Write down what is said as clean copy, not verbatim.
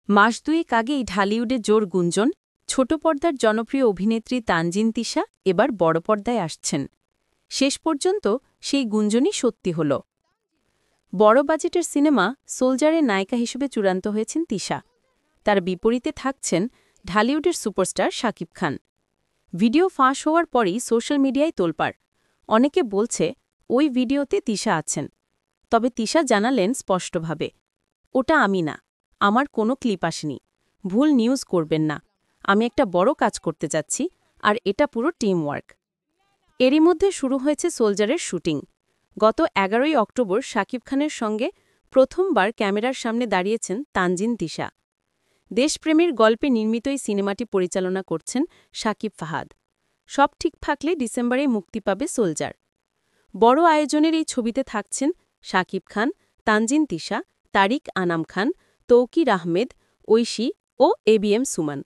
মাস দুয়েক আগেই ঢালিউডে জোর গুঞ্জন, ছোট পর্দার জনপ্রিয় অভিনেত্রী তানজিন তিশা এবার বড় পর্দায় আসছেন। শেষ পর্যন্ত সেই গুঞ্জনই সত্যি হল। বড় বাজেটের সিনেমা সোলজারের নায়িকা হিসেবে চূড়ান্ত হয়েছেন তিশা। তার বিপরীতে থাকছেন ঢালিউডের সুপারস্টার শাকিব খান। ভিডিও ফাঁস হওয়ার পরই সোশ্যাল মিডিয়ায় তোলপাড়। অনেকে বলছে ওই ভিডিওতে তিশা আছেন। তবে তিশা জানালেন স্পষ্টভাবে, ওটা আমি না, আমার কোনো ক্লিপ আসেনি, ভুল নিউজ করবেন না, আমি একটা বড় কাজ করতে যাচ্ছি, আর এটা পুরো টিম ওয়ার্ক। এরই মধ্যে শুরু হয়েছে সোলজারের শুটিং। গত ১১ই অক্টোবর শাকিব খানের সঙ্গে প্রথমবার ক্যামেরার সামনে দাঁড়িয়েছেন তানজিন তিশা। দেশপ্রেমের গল্পে নির্মিত এই সিনেমাটি পরিচালনা করছেন শাকিব ফাহাদ। সব ঠিক থাকলে ডিসেম্বরে মুক্তি পাবে সোলজার। বড় আয়োজনের এই ছবিতে থাকছেন শাকিব খান, তানজিন তিশা, তারিক আনাম খান, তৌকির আহমেদ, ঐশী ও এবিএম সুমন।